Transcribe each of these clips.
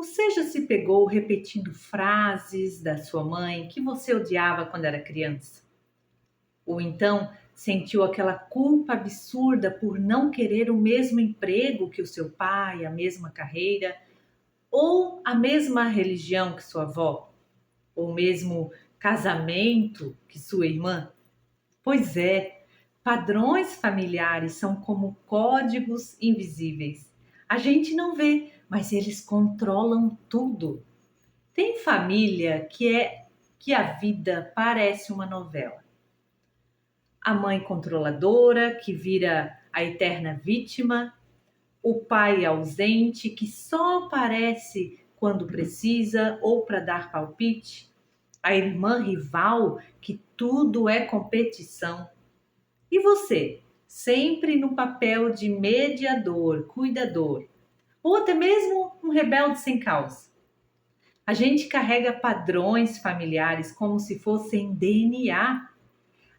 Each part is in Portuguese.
Você já se pegou repetindo frases da sua mãe que você odiava quando era criança? Ou então sentiu aquela culpa absurda por não querer o mesmo emprego que o seu pai, a mesma carreira, ou a mesma religião que sua avó, ou o mesmo casamento que sua irmã? Pois é, padrões familiares são como códigos invisíveis. A gente não vê, mas eles controlam tudo. Tem família que a vida parece uma novela. A mãe controladora que vira a eterna vítima, o pai ausente que só aparece quando precisa ou para dar palpite, a irmã rival que tudo é competição. E você, sempre no papel de mediador, cuidador, ou até mesmo um rebelde sem causa. A gente carrega padrões familiares como se fossem DNA.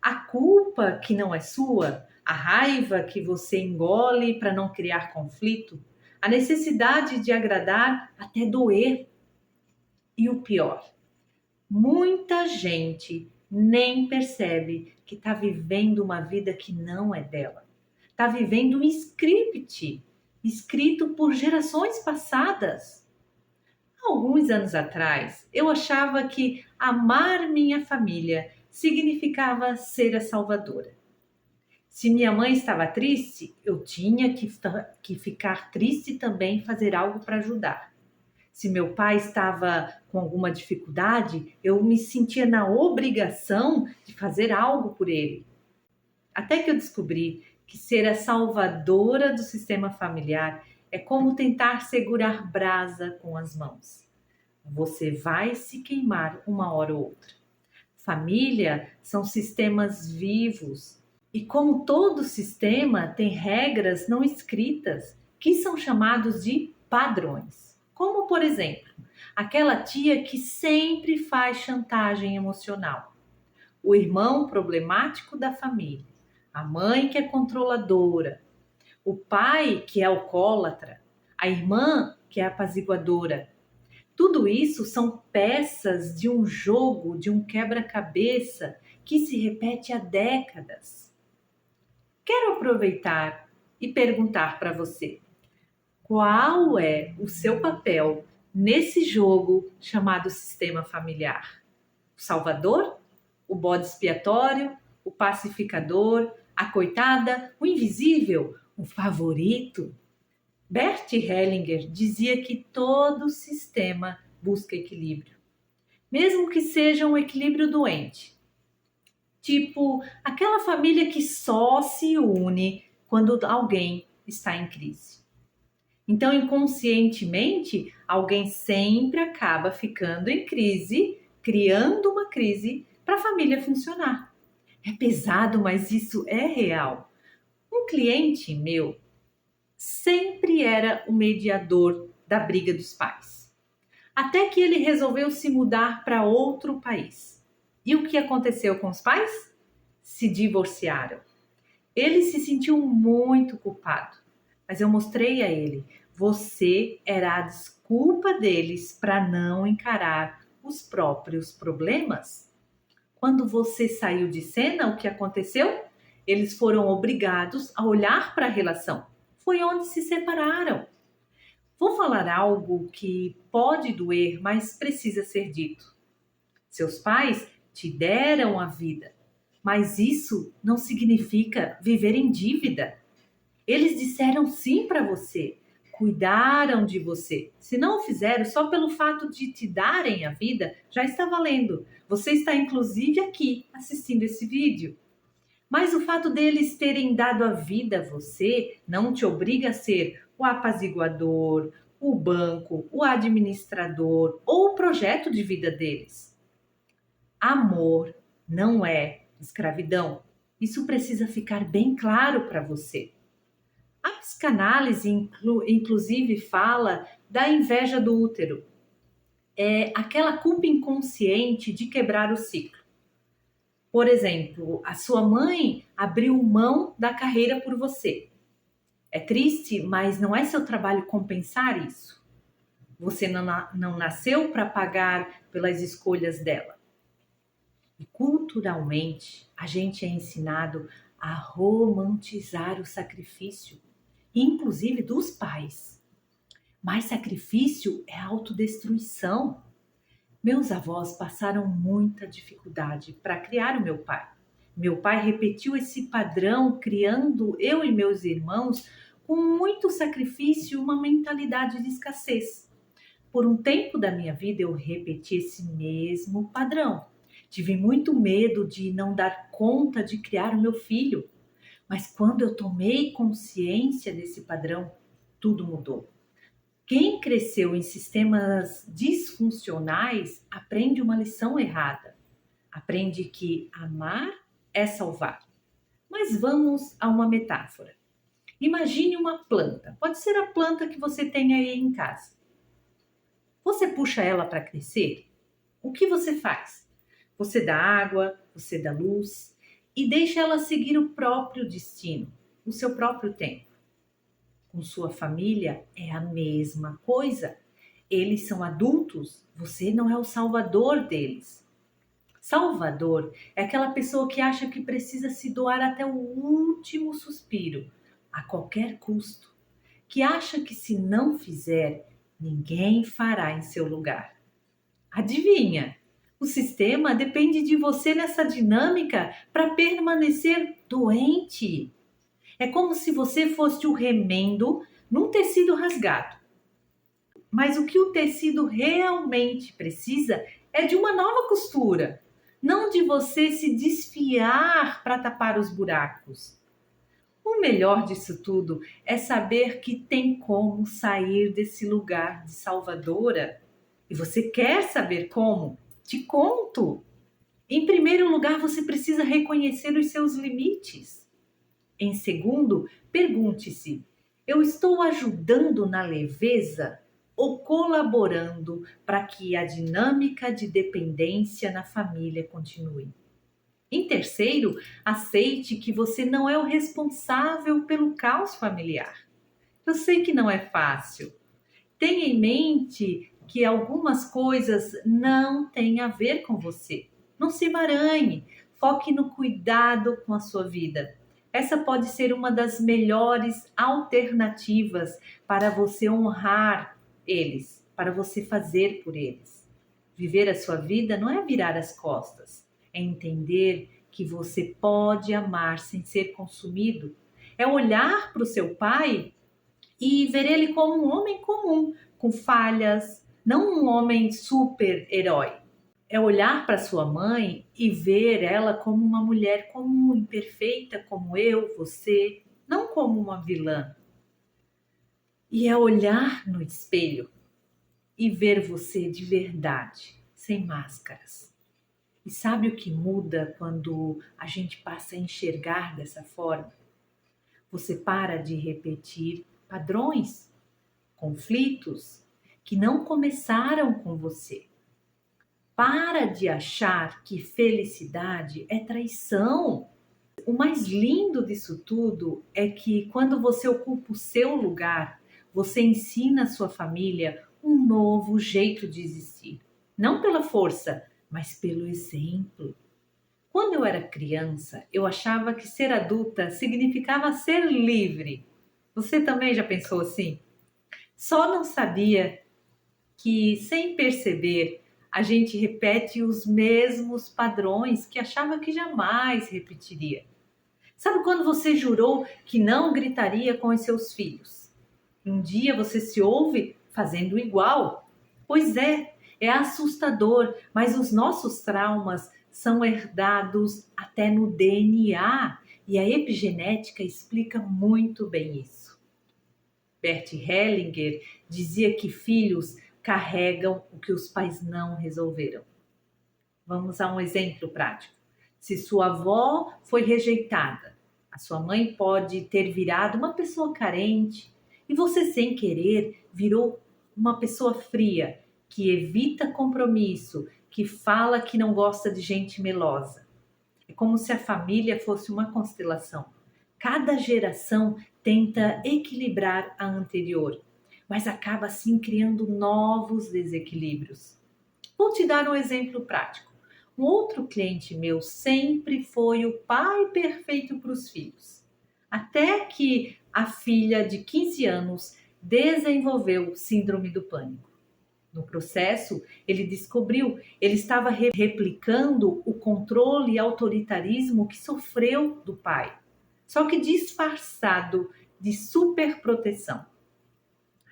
A culpa que não é sua, a raiva que você engole para não criar conflito, a necessidade de agradar até doer. E o pior, muita gente nem percebe que está vivendo uma vida que não é dela. Está vivendo um script escrito por gerações passadas. Alguns anos atrás, eu achava que amar minha família significava ser a salvadora. Se minha mãe estava triste, eu tinha que ficar triste também e fazer algo para ajudar. Se meu pai estava com alguma dificuldade, eu me sentia na obrigação de fazer algo por ele. Até que eu descobri que ser a salvadora do sistema familiar é como tentar segurar brasa com as mãos. Você vai se queimar uma hora ou outra. Família são sistemas vivos e, como todo sistema, tem regras não escritas que são chamados de padrões. Como, por exemplo, aquela tia que sempre faz chantagem emocional, o irmão problemático da família, a mãe que é controladora, o pai que é alcoólatra, a irmã que é apaziguadora. Tudo isso são peças de um jogo, de um quebra-cabeça que se repete há décadas. Quero aproveitar e perguntar para você: qual é o seu papel nesse jogo chamado sistema familiar? O salvador? O bode expiatório? O pacificador? A coitada? O invisível? O favorito? Bert Hellinger dizia que todo sistema busca equilíbrio, mesmo que seja um equilíbrio doente. Tipo, aquela família que só se une quando alguém está em crise. Então, inconscientemente, alguém sempre acaba ficando em crise, criando uma crise para a família funcionar. É pesado, mas isso é real. Um cliente meu sempre era o mediador da briga dos pais. Até que ele resolveu se mudar para outro país. E o que aconteceu com os pais? Se divorciaram. Ele se sentiu muito culpado, mas eu mostrei a ele: você era a desculpa deles para não encarar os próprios problemas. Quando você saiu de cena, o que aconteceu? Eles foram obrigados a olhar para a relação. Foi onde se separaram. Vou falar algo que pode doer, mas precisa ser dito. Seus pais te deram a vida, mas isso não significa viver em dívida. Eles disseram sim para você, cuidaram de você. Se não o fizeram, só pelo fato de te darem a vida, já está valendo. Você está inclusive aqui assistindo esse vídeo. Mas o fato deles terem dado a vida a você não te obriga a ser o apaziguador, o banco, o administrador ou o projeto de vida deles. Amor não é escravidão. Isso precisa ficar bem claro para você. A psicanálise, inclusive, fala da inveja do útero. É aquela culpa inconsciente de quebrar o ciclo. Por exemplo, a sua mãe abriu mão da carreira por você. É triste, mas não é seu trabalho compensar isso. Você não nasceu para pagar pelas escolhas dela. E culturalmente, a gente é ensinado a romantizar o sacrifício, inclusive dos pais. Mas sacrifício é autodestruição. Meus avós passaram muita dificuldade para criar o meu pai. Meu pai repetiu esse padrão, criando eu e meus irmãos com muito sacrifício e uma mentalidade de escassez. Por um tempo da minha vida eu repeti esse mesmo padrão. Tive muito medo de não dar conta de criar o meu filho. Mas quando eu tomei consciência desse padrão, tudo mudou. Quem cresceu em sistemas disfuncionais aprende uma lição errada. Aprende que amar é salvar. Mas vamos a uma metáfora. Imagine uma planta. Pode ser a planta que você tem aí em casa. Você puxa ela para crescer? O que você faz? Você dá água, você dá luz e deixa ela seguir o próprio destino, o seu próprio tempo. Com sua família é a mesma coisa. Eles são adultos, você não é o salvador deles. Salvador é aquela pessoa que acha que precisa se doar até o último suspiro, a qualquer custo, que acha que se não fizer, ninguém fará em seu lugar. Adivinha? O sistema depende de você nessa dinâmica para permanecer doente. É como se você fosse o remendo num tecido rasgado. Mas o que o tecido realmente precisa é de uma nova costura, não de você se desfiar para tapar os buracos. O melhor disso tudo é saber que tem como sair desse lugar de salvadora. E você quer saber como? Te conto! Em primeiro lugar, você precisa reconhecer os seus limites. Em segundo, pergunte-se: eu estou ajudando na leveza ou colaborando para que a dinâmica de dependência na família continue? Em terceiro, aceite que você não é o responsável pelo caos familiar. Eu sei que não é fácil. Tenha em mente que algumas coisas não têm a ver com você. Não se emaranhe, foque no cuidado com a sua vida. Essa pode ser uma das melhores alternativas para você honrar eles, para você fazer por eles. Viver a sua vida não é virar as costas, é entender que você pode amar sem ser consumido. É olhar para o seu pai e ver ele como um homem comum, com falhas, não um homem super-herói. É olhar para sua mãe e ver ela como uma mulher comum, imperfeita, como eu, você, não como uma vilã. E é olhar no espelho e ver você de verdade, sem máscaras. E sabe o que muda quando a gente passa a enxergar dessa forma? Você para de repetir padrões, conflitos que não começaram com você. Para de achar que felicidade é traição. O mais lindo disso tudo é que quando você ocupa o seu lugar, você ensina a sua família um novo jeito de existir. Não pela força, mas pelo exemplo. Quando eu era criança, eu achava que ser adulta significava ser livre. Você também já pensou assim? Só não sabia que, sem perceber, a gente repete os mesmos padrões que achava que jamais repetiria. Sabe quando você jurou que não gritaria com os seus filhos? Um dia você se ouve fazendo igual. Pois é assustador, mas os nossos traumas são herdados até no DNA e a epigenética explica muito bem isso. Bert Hellinger dizia que filhos carregam o que os pais não resolveram. Vamos a um exemplo prático. Se sua avó foi rejeitada, a sua mãe pode ter virado uma pessoa carente e você, sem querer, virou uma pessoa fria, que evita compromisso, que fala que não gosta de gente melosa. É como se a família fosse uma constelação. Cada geração tenta equilibrar a anterior. mas acaba assim criando novos desequilíbrios. Vou te dar um exemplo prático. Um outro cliente meu sempre foi o pai perfeito para os filhos, até que a filha de 15 anos desenvolveu síndrome do pânico. No processo, ele descobriu ele estava replicando o controle e autoritarismo que sofreu do pai, só que disfarçado de superproteção.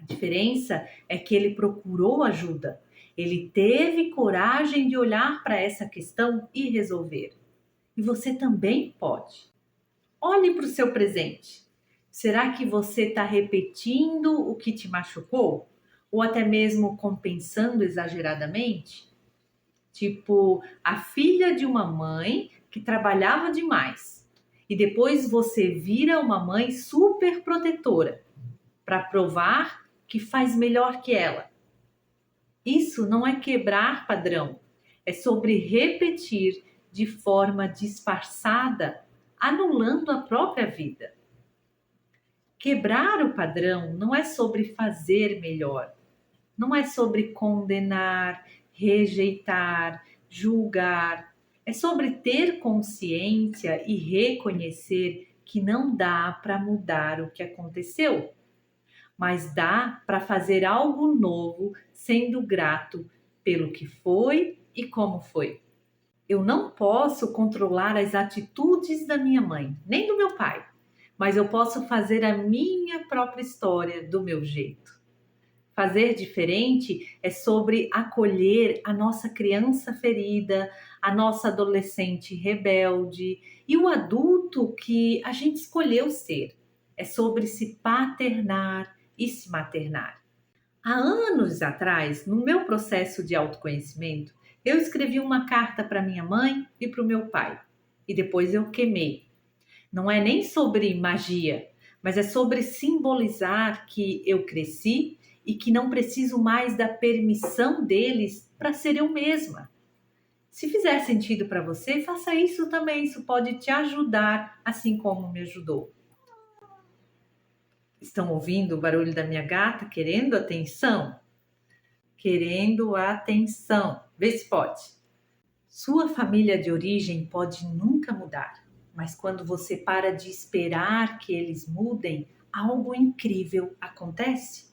A diferença é que ele procurou ajuda. Ele teve coragem de olhar para essa questão e resolver. E você também pode. Olhe para o seu presente. Será que você está repetindo o que te machucou? Ou até mesmo compensando exageradamente? Tipo, a filha de uma mãe que trabalhava demais. E depois você vira uma mãe super protetora para provar que faz melhor que ela. Isso não é quebrar padrão, é sobre repetir de forma disfarçada, anulando a própria vida. Quebrar o padrão não é sobre fazer melhor, não é sobre condenar, rejeitar, julgar. É sobre ter consciência e reconhecer que não dá para mudar o que aconteceu, mas dá para fazer algo novo sendo grato pelo que foi e como foi. Eu não posso controlar as atitudes da minha mãe, nem do meu pai, mas eu posso fazer a minha própria história do meu jeito. Fazer diferente é sobre acolher a nossa criança ferida, a nossa adolescente rebelde e o adulto que a gente escolheu ser. É sobre se paternar e se maternar. Há anos atrás, no meu processo de autoconhecimento, eu escrevi uma carta para minha mãe e para o meu pai. E depois eu queimei. Não é nem sobre magia, mas é sobre simbolizar que eu cresci e que não preciso mais da permissão deles para ser eu mesma. Se fizer sentido para você, faça isso também. Isso pode te ajudar, assim como me ajudou. Estão ouvindo o barulho da minha gata querendo atenção? Querendo atenção. Vê se pode. Sua família de origem pode nunca mudar, mas quando você para de esperar que eles mudem, algo incrível acontece.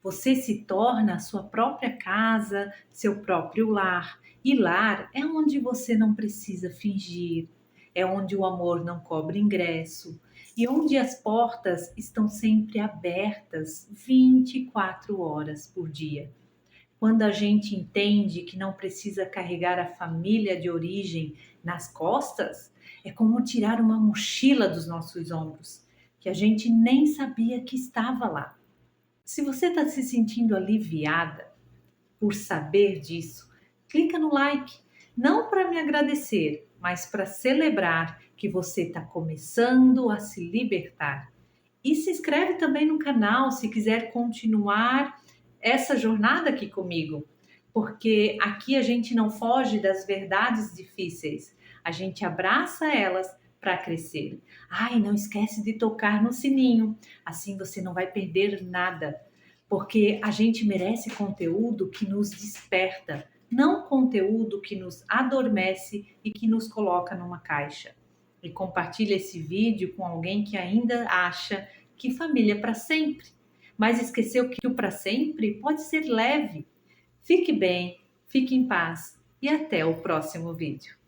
Você se torna a sua própria casa, seu próprio lar. E lar é onde você não precisa fingir, é onde o amor não cobra ingresso e onde as portas estão sempre abertas 24 horas por dia. Quando a gente entende que não precisa carregar a família de origem nas costas, é como tirar uma mochila dos nossos ombros, que a gente nem sabia que estava lá. Se você está se sentindo aliviada por saber disso, clica no like, não para me agradecer, mas para celebrar que você está começando a se libertar. E se inscreve também no canal se quiser continuar essa jornada aqui comigo, porque aqui a gente não foge das verdades difíceis, a gente abraça elas para crescer. Ai, não esquece de tocar no sininho, assim você não vai perder nada, porque a gente merece conteúdo que nos desperta, não conteúdo que nos adormece e que nos coloca numa caixa. E compartilhe esse vídeo com alguém que ainda acha que família é para sempre, mas esqueceu que o para sempre pode ser leve. Fique bem, fique em paz e até o próximo vídeo.